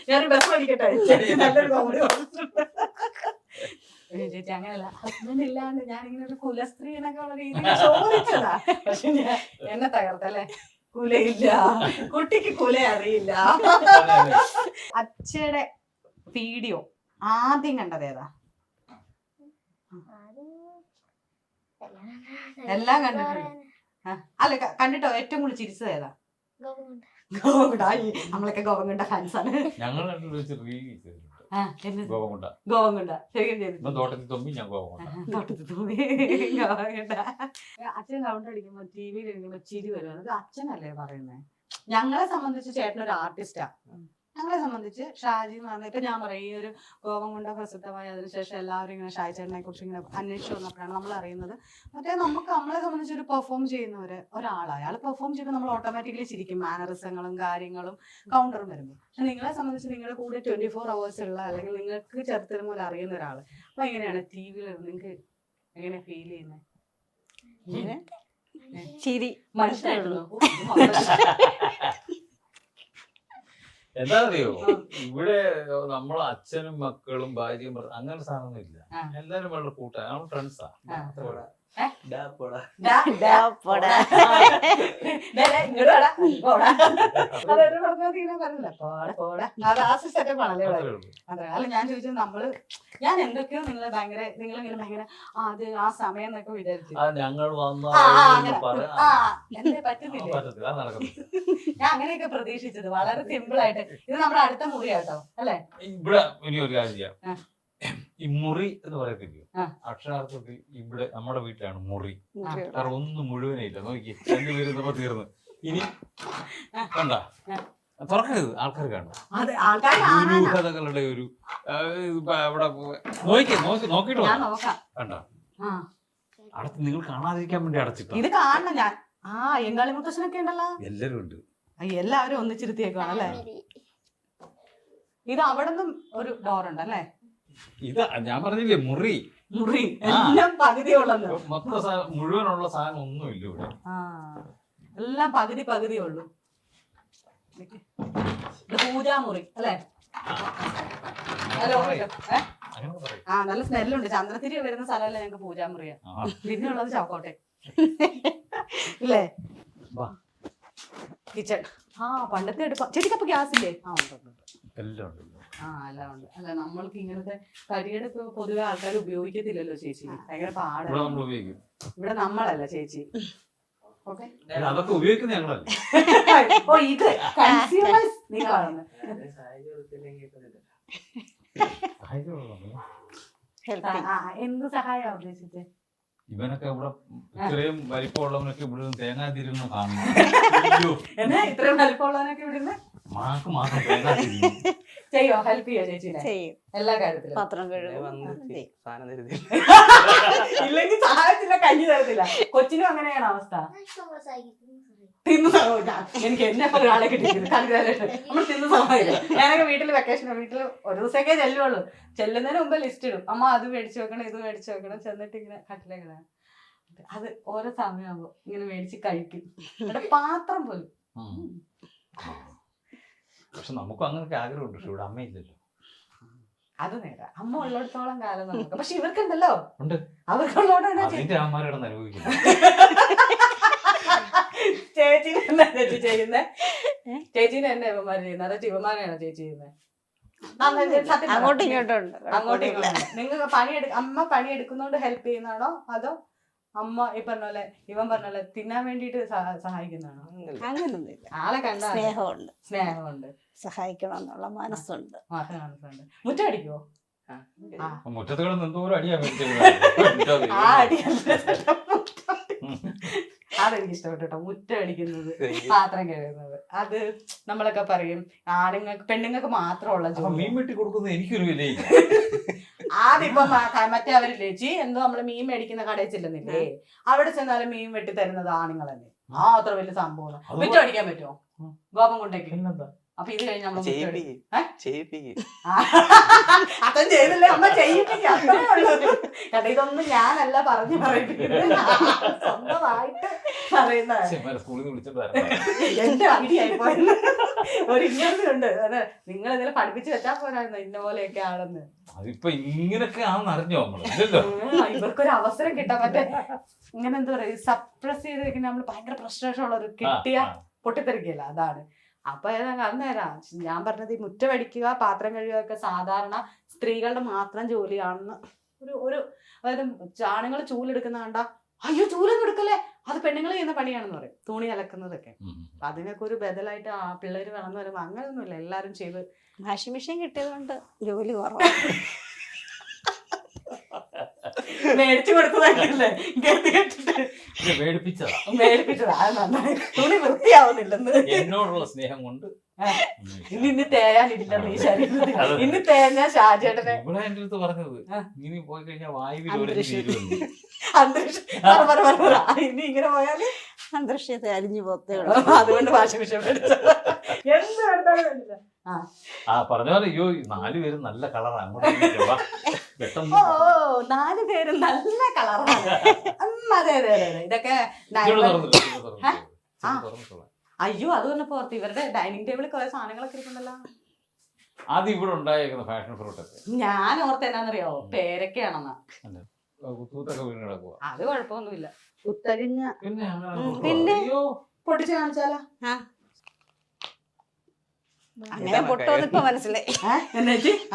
ഞാനൊരു ബസ് പഠിക്കട്ടെ. നല്ലൊരു കോമഡി ചേച്ചി. അങ്ങനല്ല, ഹസ്ബൻഡ് ഇല്ലാണ്ട് ഞാനിങ്ങനെ ഒരു കുലസ്ത്രീ എന്നൊക്കെ ഉള്ള രീതിയിൽ ചോദിച്ചതാ. പക്ഷെ എന്നെ തകർത്തല്ലേ? കുലയില്ല, കുട്ടിക്ക് കുല അറിയില്ല. അച്ഛയുടെ വീഡിയോ ആദ്യം കണ്ടത് ഏതാ? എല്ലാം കണ്ടിട്ടുണ്ട്. അല്ല, കണ്ടിട്ടോ ഏറ്റവും കൂടുതൽ ചിരിച്ചത് ഏതാ? ഗോവകുണ്ട. നമ്മളൊക്കെ ഗോവകുണ്ട ഫാൻസാണ്. ഗോവകുണ്ട ശരിക്കും ചെയ്തു. തോട്ടത്തിൽ തുമ്പി ഞാൻ ഗോവകുണ്ട. അച്ഛൻ കൗണ്ടർ അടിക്കുമ്പോ ടിവിയിൽ ഇരിക്കുമ്പോ ചിരി വരും. അത് അച്ഛനല്ലേ പറയുന്നത്? ഞങ്ങളെ സംബന്ധിച്ച് ചേട്ടനൊരു ആർട്ടിസ്റ്റാ. ഞങ്ങളെ സംബന്ധിച്ച് ഷാജി എന്ന് പറഞ്ഞാൽ ഇപ്പൊ ഞാൻ പറയും, ഈ ഒരു ഗോവകുണ്ട പ്രസിദ്ധമായ അതിനുശേഷം എല്ലാവരും ഇങ്ങനെ ഷാജി ചേട്ടനെ കുറിച്ച് ഇങ്ങനെ അന്വേഷിച്ചു വന്നപ്പോഴാണ് നമ്മൾ അറിയുന്നത്. മറ്റേ നമ്മളെ സംബന്ധിച്ച് ഒരു പെർഫോം ചെയ്യുന്ന ഒരാളാണ്. അയാൾ പെർഫോം ചെയ്യുമ്പോൾ നമ്മൾ ഓട്ടോമാറ്റിക്കലി ചിരിക്കും. മാനറിസങ്ങളും കാര്യങ്ങളും കൗണ്ടറും വരുമ്പോൾ. പക്ഷെ നിങ്ങളെ സംബന്ധിച്ച് നിങ്ങളുടെ കൂടെ 24 hours ഉള്ള, അല്ലെങ്കിൽ നിങ്ങൾക്ക് ചെറുതിന് പോലെ അറിയുന്ന ഒരാൾ. അപ്പൊ എങ്ങനെയാണ് TV-യിൽ നിങ്ങൾക്ക് എങ്ങനെ ഫീൽ ചെയ്യുന്നത്? ചിരി മനസ്സിലായിട്ടുള്ളൂ. എന്താ അറിയോ, ഇവിടെ നമ്മളെ അച്ഛനും മക്കളും ഭാര്യയും അങ്ങനെ സാധനമൊന്നും ഇല്ല. എല്ലാരും വളരെ കൂട്ടാണ്. നമ്മൾ ഫ്രണ്ട്സാ. അല്ല, ഞാൻ ചോദിച്ചത് ഞാൻ എന്തൊക്കെയോ നിങ്ങളിങ്ങനെ ഭയങ്കര അത് ആ സമയം എന്നൊക്കെ വിചാരിച്ചു. ഞങ്ങൾ പറ്റുന്നില്ല. ഞാൻ അങ്ങനെയൊക്കെ പ്രതീക്ഷിച്ചത്. വളരെ സിമ്പിൾ ആയിട്ട്. ഇത് നമ്മുടെ അടുത്ത മുറിയാട്ടോ അല്ലെ? ഇവിടെ ഇനി ഒരു കാര്യം ചെയ്യാം. ഈ മുറി എന്ന് പറയത്തില്ല, അക്ഷരാർത്ഥത്തിൽ ഇവിടെ നമ്മുടെ വീട്ടിലാണ് മുറി. കാരണം ഒന്നും മുഴുവനില്ല. നോക്കി 2 പേര് നമ്മ തീർന്ന്. ഇനി കണ്ട തുറക്കരുത്, ആൾക്കാർ കാണും. ദുരൂഹതകളുടെ ഒരു അവിടെ നോക്കിട്ടോ കണ്ട. അടുത്ത് നിങ്ങൾ കാണാതിരിക്കാൻ വേണ്ടി അടച്ചിട്ടു. ഇത് കാണണം ഞാൻ. എങ്കാളി മുത്തശ്ശനൊക്കെ ഉണ്ടല്ലോ. എല്ലാരും ഉണ്ട്. എല്ലാവരും ഒന്നിച്ചിരുത്തിയേക്കാണല്ലേ? ഇത് അവിടെ നിന്നും ഒരു ഡോറുണ്ട് അല്ലേ? ഇതാ ഞാൻ പറഞ്ഞില്ലേ, മുറി എല്ലാം പകുതിയുള്ളത്. മൊത്തം മുഴുവനുള്ള സാധനം ഒന്നുമില്ല ഇവിടെ. എല്ലാം പകുതി ഉള്ളൂ. പൂജാമുറി അല്ലേ? നല്ല സ്മെല്ലുണ്ട്. ചന്ദ്രത്തിരി വരുന്ന സ്ഥലമല്ലേ ഞങ്ങക്ക് പൂജാമുറിയാ. പിന്നെ ഉള്ളത് ചാക്കോട്ടെ ഇല്ലേ? കിച്ചൺ. പണ്ടത്തെ അടുപ്പ. ചേച്ചിക്കപ്പൊ ഗ്യാസ് ഇല്ലേ? എല്ലാം ഉണ്ട്. എല്ലാം ഉണ്ട്. അല്ല, നമ്മൾക്ക് ഇങ്ങനത്തെ കരിയടുപ്പ് പൊതുവെ ആൾക്കാർ ഉപയോഗിക്കത്തില്ലല്ലോ ചേച്ചി. ഭയങ്കര പാടാണ്. ഇവിടെ നമ്മളല്ല ചേച്ചി. അതൊക്കെ ഉപയോഗിക്കുന്ന ഞങ്ങളല്ല. ഇത് കൺസ്യൂമേഴ്സ് നിങ്ങളാണ്. ഹെൽപ്പിംഗ്. എന്ത് സഹായം ഉദ്ദേശിച്ചത്? ഇവനൊക്കെ ഇവിടെ ഇത്രയും വലിപ്പമുള്ളവനൊക്കെ ഇവിടെ തേങ്ങാ തിരുന്ന് കാണുന്നു. എന്നാ ഇത്രയും വലിപ്പമുള്ളവനൊക്കെ ഇവിടുന്ന് മാക്ക് മാത്രം തേങ്ങാ തിരുന്നു. ചെയ്യോ? ഹെൽപ്പ് ചെയ്യോ ചേച്ചിനെ ചെയ്യും. എല്ലാ കാര്യത്തിലും? പാത്രം കഴുകും. ഇല്ലെങ്കിൽ സഹായത്തില്ല, കഞ്ഞി തരത്തില്ല. കൊച്ചിനും അങ്ങനെയാണ് അവസ്ഥ. തിന്നു എനിക്ക് എന്നെ ഒരാളെ കിട്ടിയത് നമ്മൾ തിന്നു സഹായില്ല. ഞാനൊക്കെ വീട്ടിൽ വെക്കേഷൻ വീട്ടിൽ ഒരു ദിവസമൊക്കെ ചെല്ലുള്ളൂ. ചെല്ലുന്നതിന് മുമ്പ് ലിസ്റ്റ് ഇടും. അമ്മ അത് മേടിച്ചു വെക്കണം, ഇത് മേടിച്ചു വെക്കണം. ചെന്നിട്ട് ഇങ്ങനെ കട്ടിലേക്കിടാൻ അത് ഓരോ സമയമാകുമ്പോ ഇങ്ങനെ മേടിച്ച് കഴിക്കും. ഇവിടെ പാത്രം പോലും. പക്ഷെ നമുക്കും അങ്ങനെയൊക്കെ ആഗ്രഹമുണ്ട്. പക്ഷെ ഇവിടെ അമ്മയില്ലല്ലോ. അത് നേരെ അമ്മ ഉള്ളിടത്തോളം കാലം നമുക്ക്. പക്ഷെ ഇവർക്കുണ്ടല്ലോ, ഉണ്ട്. അവർക്കുള്ളോടാണ് അതിന്റെ അമ്മമാരോട് അനുഭവിക്കുന്നത്. ചേച്ചീനെ എന്നാ ചേച്ചി ചെയ്യുന്നേ? ചേച്ചീനെ എന്നെ ഇവന്മാര് ചെയ്യുന്നത്? അതോ ഇവന്മാരെയാണോ ചേച്ചി ചെയ്യുന്നത്? അങ്ങോട്ടും ഇങ്ങോട്ടും ഉണ്ട്. അങ്ങോട്ടും ഇങ്ങോട്ടും. നിങ്ങൾക്ക് അമ്മ പണിയെടുക്കുന്നോണ്ട് ഹെൽപ്പ് ചെയ്യുന്നതാണോ അതോ അമ്മ ഈ പറഞ്ഞ പോലെ ഇവൻ പറഞ്ഞ പോലെ തിന്നാൻ വേണ്ടിട്ട് സഹായിക്കുന്നതാണോ? അങ്ങനൊന്നുമില്ല. ആളെ കണ്ട സ്നേഹമുണ്ട്, സ്നേഹമുണ്ട്, സഹായിക്കണം എന്നുള്ള മനസ്സുണ്ട്. മനസ്സുണ്ട്. മുറ്റടിക്കുവോ? മുറ്റത്ത് കിടന്ന് എന്തോരം അടിയാൻ ആ അടിയല്ല, അതെനിക്ക് ഇഷ്ടപ്പെട്ടു കേട്ടോ. മുറ്റം അടിക്കുന്നത്, പാത്രം കഴുകുന്നത്. അത് നമ്മളൊക്കെ പറയും ആണുങ്ങൾക്ക് പെണ്ണുങ്ങൾക്ക് മാത്രമുള്ള ജോലി. മീൻ വെട്ടി കൊടുക്കുന്നത് എനിക്കൊരു വിലയില്ല. ആദ്യപ്പൊ മറ്റേ അവരില്ലേ ചേച്ചി എന്തോ നമ്മള് മീൻ മേടിക്കുന്ന കടയിൽ ചെല്ലുന്നില്ലേ, അവിടെ ചെന്നാലും മീൻ വെട്ടി തരുന്നത് ആണുങ്ങളല്ലേ. അത്ര വലിയ സംഭവം. മുറ്റം അടിക്കാൻ പറ്റുമോ? ഗോപം കൊണ്ടേക്ക്. അപ്പൊ ഇത് കഴിഞ്ഞ് നമ്മൾ അത്തം ചെയ്തില്ലേ അമ്മ ചെയ്യിപ്പിക്കും. അത്രേ ഉള്ളൂ കേട്ടോ. ഇതൊന്നും ഞാനല്ല പറഞ്ഞു പറയിപ്പിക്കുന്നത്, സ്വന്തമായിട്ട് പറയുന്നതാണ്. എന്റെ ഐഡിയ ആയിപ്പോയെന്ന് ഒരു ഇന്റർവ്യൂ ഉണ്ട്. അതെ, നിങ്ങൾ ഇതിനെ പഠിപ്പിച്ച് വെച്ചാൽ പോരായിരുന്നു ഇന്ന പോലെയൊക്കെ ആണെന്ന്. അതിപ്പോ ഇങ്ങനൊക്കെ ആണെന്ന് അറിഞ്ഞോ? ഇവർക്കൊരു അവസരം കിട്ടാൻ മറ്റേ ഇങ്ങനെ എന്താ പറയാ സപ്രസ് ചെയ്ത് നമ്മൾ ഭയങ്കര ഫ്രസ്ട്രേഷൻ ഉള്ളൊരു കിട്ടിയ പൊട്ടിത്തെറിക്കല്ല. അതാണ്. അപ്പൊ അന്നേരം ഞാൻ പറഞ്ഞത് ഈ മുറ്റമടിക്കുക പാത്രം കഴുകുക ഒക്കെ സാധാരണ സ്ത്രീകളുടെ മാത്രം ജോലിയാണെന്ന് ഒരു അതായത് ആണുങ്ങൾ ചൂലെടുക്കുന്ന കണ്ട അയ്യോ ചൂലൊന്നും എടുക്കല്ലേ, അത് പെണ്ണുങ്ങൾ ചെയ്യുന്ന പണിയാണെന്ന് പറയും. തുണി അലക്കുന്നതൊക്കെ. അതിനൊക്കെ ഒരു ബദലായിട്ട് ആ പിള്ളേര് വളർന്നു വരുമ്പോ അങ്ങനെയൊന്നുമില്ല, എല്ലാരും ചെയ്ത്. വാഷിംഗ് മെഷീൻ കിട്ടിയതുകൊണ്ട് ജോലി കുറവാണ്. മേടിച്ചു കൊടുത്തതാക്കല്ലേ മേടിപ്പിച്ചതാ. അത് നന്നായി. തുണി വൃത്തിയാവുന്നില്ലെന്ന് എന്നോടുള്ള സ്നേഹം കൊണ്ട് ഇന്ന് തേയാനില്ലെന്ന് ഈ ശരീരത്തിൽ. ഇന്ന് തേഞ്ഞ ഷാജേട്ടനെ ഇവിടെ എന്റെ അടുത്ത് പറഞ്ഞത് ഇനി പോയി കഴിഞ്ഞാൽ വായുവിൽ ഇനി ഇങ്ങനെ പോയാല് അന്തരീക്ഷത്തെ അരിഞ്ഞു പോത്തേ ഉള്ളൂ. അതുകൊണ്ട് വാഷിംഗ് മെഷീൻ എന്ത് എടുത്താലും വേണ്ടില്ല. പറഞ്ഞ പോലെ അയ്യോ 4 പേരും നല്ല കളറാണ്. അങ്ങോട്ട് ഓ 4 പേരും നല്ല കളറാണ്. അതെ അതെ അതെ. ഇതൊക്കെ അയ്യോ അത് പറഞ്ഞപ്പോ ഓർത്ത് ഇവരുടെ ഡൈനിങ് ടേബിളിൽ കുറെ സാധനങ്ങളൊക്കെ ഇരിക്കുന്നുണ്ടല്ലോ. അത് ഇവിടെ ഉണ്ടായിരിക്കുന്ന ഫാഷൻ ഫ്രൂട്ട് ഒക്കെ ഞാൻ ഓർത്ത് എന്നാന്നറിയോ പേരൊക്കെയാണെന്നാ. അത് കുഴപ്പമൊന്നുമില്ല. കുത്തരിഞ്ഞ പിന്നെ പൊട്ടിച്ച് കാണിച്ചാലോ? അങ്ങനെ പൊട്ടോന്ന് ഇപ്പൊ മനസ്സിലായി.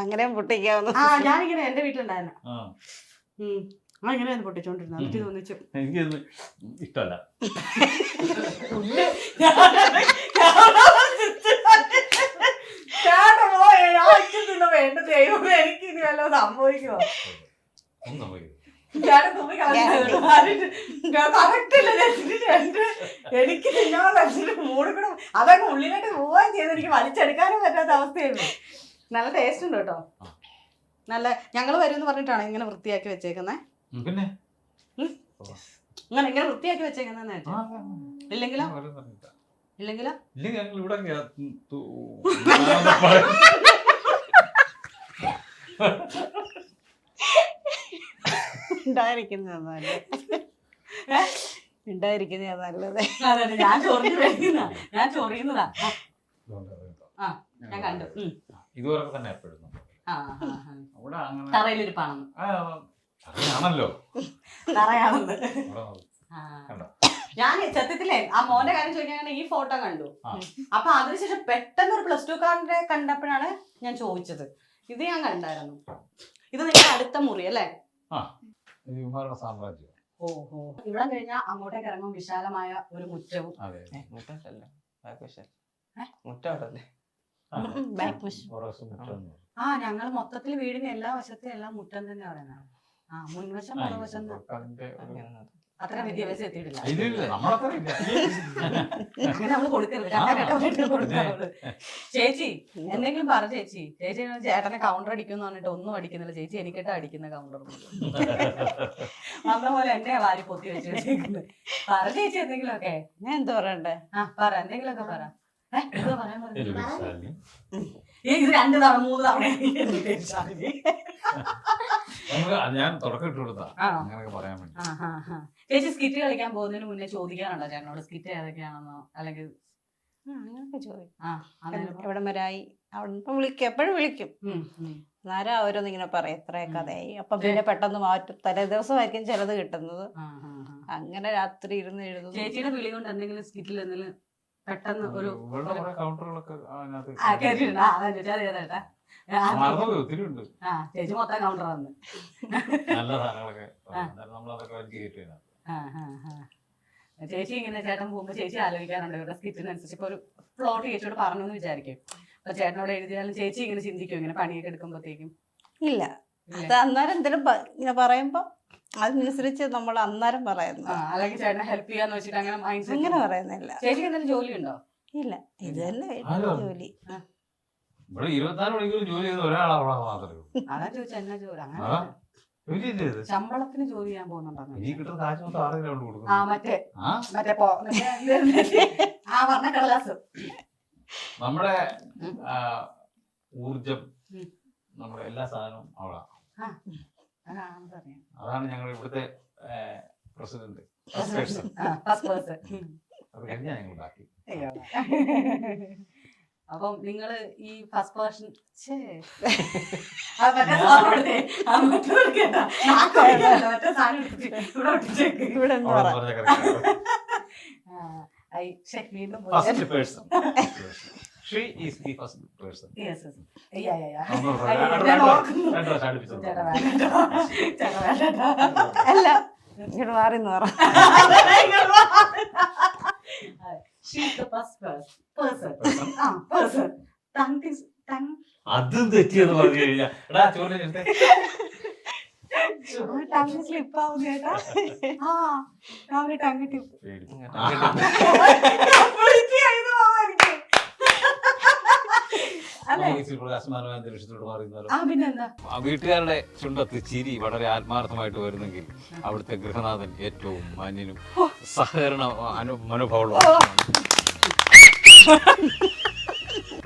അങ്ങനെ പൊട്ടിക്കാവുന്ന. ഞാനിങ്ങനെ എന്റെ വീട്ടിലുണ്ടായിരുന്നു. ഇങ്ങനെ പൊട്ടിച്ചോണ്ടിരുന്നു. എന്നിട്ട് തോന്നിച്ചു എനിക്കൊന്നും ഇഷ്ടമല്ല. വേണ്ട ദൈവം എനിക്ക് ഇനി വല്ല സംഭവിക്കുമോ? എനിക്ക് മൂടിക്കണം അതൊക്കെ ഉള്ളിലോട്ട് പോവാൻ ചെയ്ത് എനിക്ക് വലിച്ചെടുക്കാനും പറ്റാത്ത അവസ്ഥയായിരുന്നു. നല്ല ടേസ്റ്റ് ഉണ്ട് കേട്ടോ. നല്ല ഞങ്ങള് വരുമെന്ന് പറഞ്ഞിട്ടാണ് ഇങ്ങനെ വൃത്തിയാക്കി വെച്ചേക്കുന്നേ. പിന്നെ ഇങ്ങനെ വൃത്തിയാക്കി വെച്ചേക്കുന്ന ഇല്ലെങ്കിലോ ഇല്ലെങ്കിലോ ഉണ്ടായിരിക്കുന്നതാ നല്ലത്. ഞാൻ ചൊറിയുന്നതാ. ഞാൻ കണ്ടു. ഇതുപോലെ തന്നെ എപ്പോഴും തറയിലിരിപ്പാണെന്ന് ആണല്ലോ. തറയാണെന്ന് ഞാൻ സത്യത്തിലേ ആ മോന്റെ കാര്യം ചോദിക്കാൻ ഈ ഫോട്ടോ കണ്ടു. അപ്പൊ അതിനുശേഷം പെട്ടെന്ന് ഒരു +2 കാരന്റെ കണ്ടപ്പോഴാണ് ഞാൻ ചോദിച്ചത്. ഇത് ഞാൻ കണ്ടായിരുന്നു. ഇത് നിങ്ങളുടെ അടുത്ത മുറി അല്ലേ? സാമ്രാജ്യം. ഓഹോ. ഇവിടെ കഴിഞ്ഞാൽ അങ്ങോട്ടേക്ക് ഇറങ്ങും വിശാലമായ ഒരു മുറ്റവും. ബാക്ക് വശം. പുറവശം മുറ്റം എന്ന് പറയും. ആ ഞങ്ങൾ മൊത്തത്തിൽ വീടിന് എല്ലാ വശത്തും എല്ലാം മുറ്റം തന്നെ പറയുന്നത്. ആ മുൻവശം ആ, പുറവശം അതിന്റെ ഒരു- അത്ര വിദ്യാഭ്യാസം എത്തിയിട്ടില്ല. ഇതില്ല, നമ്മളത്ര ഇല്ല. അങ്ങനെ നമ്മള് കൊടുക്കരുത്. രണ്ടാം കൊടുക്കാറുള്ളൂ. ചേച്ചി എന്തെങ്കിലും പറ ചേച്ചി. ചേച്ചി ചേട്ടനെ കൗണ്ടർ അടിക്കുമെന്ന് പറഞ്ഞിട്ട് ഒന്നും അടിക്കുന്നില്ല. ചേച്ചി എനിക്കിട്ട് അടിക്കുന്ന കൗണ്ടർ വന്ന പോലെ എന്നെ വാരി പൊത്തി വെച്ച് വെച്ചേക്കുന്നത്. പറ ചേച്ചി എന്തെങ്കിലും ഒക്കെ. ഞാൻ എന്താ പറയണ്ടേ? ആ പറ എന്തെങ്കിലുമൊക്കെ പറ. എന്താ പറയാൻ ഒരു പറഞ്ഞു? ശാലിനി. ഇത് 2 തവണ 3 തവണ നമുക്ക് ഞാൻ തുടക്കം ഇട്ട് കൊടുത്താ ആണോ? അങ്ങനെയൊക്കെ പറയാൻ വേണ്ടി. ചേച്ചി സ്കിറ്റ് കളിക്കാൻ പോകുന്നതിന് മുന്നേ ചോദിക്കാറുണ്ടോ ചേട്ടനോട് സ്കിറ്റ് ഏതൊക്കെയാണെന്നോ? അല്ലെങ്കിൽ അങ്ങനെയൊക്കെ ചോദിക്കും. ആ അന്നേരം എവിടം വരായി അവിടെ ഇപ്പൊ വിളിക്കും, എപ്പോഴും വിളിക്കും. നേരം ഓരോന്ന് ഇങ്ങനെ പറയും എത്ര കഥയായി. അപ്പൊ പിന്നെ പെട്ടെന്ന് മാറ്റും. തലേ ദിവസമായിരിക്കും ചിലത് കിട്ടുന്നത്. അങ്ങനെ രാത്രി ഇരുന്ന് എഴുതുന്നു. ചേച്ചിയുടെ വിളി കൊണ്ട് എന്തെങ്കിലും സ്കിറ്റിൽ എന്തെങ്കിലും പെട്ടെന്ന് ഒരു ഇവളുടെ കുറെ കൗണ്ടറുകളൊക്കെ അതിനകത്ത് കേട്ടിട്ടുണ്ടോ? അതാ ചോദിച്ചാ ചേട്ടാ. മറന്നുപോയി, ഒത്തിരി ഉണ്ട്. ചേച്ചി മൊത്തം കൗണ്ടർ വന്ന് നല്ല സാധനങ്ങളൊക്കെ നമ്മളതൊക്കെ വലിയ കയറ്റുക. ചേച്ചി ഇങ്ങനെ ചേട്ടൻ പോകുമ്പോ ചേച്ചി ആലോചിക്കാറുണ്ട് ഇവരുടെ സ്കിറ്റിനനുസരിച്ച്. ഇപ്പൊ ഒരു പ്ലോട്ട് ചേച്ചിയോട് പറഞ്ഞു എന്ന് വിചാരിക്കും. അപ്പൊ ചേട്ടനോട് എഴുതിയാലും ചേച്ചി ഇങ്ങനെ ചിന്തിക്കും ഇങ്ങനെ പണിയൊക്കെ എടുക്കുമ്പോഴത്തേക്കും? ഇല്ല, അത് അന്നേരം എന്തെങ്കിലും ഇങ്ങനെ പറയുമ്പോ അതിനനുസരിച്ച് നമ്മൾ അന്നേരം പറയുന്നു. അല്ലെങ്കിൽ ചേട്ടനെ ഹെൽപ്പ് ചെയ്യാന്ന് വെച്ചിട്ട് അങ്ങനെ മൈൻഡ് അങ്ങനെ പറയുന്നില്ല. ചേച്ചിക്ക് എന്തെങ്കിലും ജോലി ഉണ്ടോ? ഇല്ല, ഇത് തന്നെ ജോലി. ഇവിടെ 24 മണിക്കൂർ ജോലി ചെയ്ത ഒരാളവിടെ മാത്രമേ ഉള്ളൂ. അതാ ചോദിച്ചാ എന്നാ ജോലി? അങ്ങനെ ജോലിയല്ലേ ഇത്? ശമ്പളത്തിന് ജോലി ചെയ്യാൻ പോകുന്നുണ്ടോ? ഈ കിട്ടുന്ന കാശ് മൊത്തം ആരെങ്കിലും കൊണ്ട് ആ കൊടുക്കും. മറ്റേ ആ മറ്റേ പറഞ്ഞ കടലാസ് നമ്മുടെ ഊർജം, നമ്മുടെ എല്ലാ സാധനവും അവിടെ. അതാണ് ഞങ്ങൾ ഇവിടുത്തെ പ്രസിഡന്റ്. അത് കഴിഞ്ഞാൽ ഞങ്ങൾ ബാക്കി. അപ്പം നിങ്ങള് ഈ ഫസ്റ്റ് പേഴ്സൺ ഇവിടെ എന്താ പറയാ? പറഞ്ഞ correct. വീണ്ടും First person. She is the first person. അല്ല, ഇങ്ങോട്ട് മാറി എന്ന് പറ. അതും തെറ്റിയെന്ന് പറഞ്ഞു കഴിഞ്ഞാൽ എടാ ചോദ്യം എടുത്തേ. ടങ് സ്ലിപ്പ് ആവും ചേട്ടാ. രാവിലെ ടങ് ടിപ്പ് പിന്നെന്താ? വീട്ടുകാരുടെ ചുണ്ടത്ത് ചിരി വളരെ ആത്മാർത്ഥമായിട്ട് വരുന്നെങ്കിൽ അവിടുത്തെ ഗൃഹനാഥൻ ഏറ്റവും മാന്യനും സഹകരണ മനോഭാവമുള്ള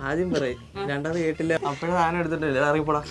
ആദ്യം പറയും, രണ്ടാമത് കേട്ടില്ല, അപ്പോഴേ സാധനം എടുത്തിട്ടില്ല, ഇറങ്ങിപ്പോടാ.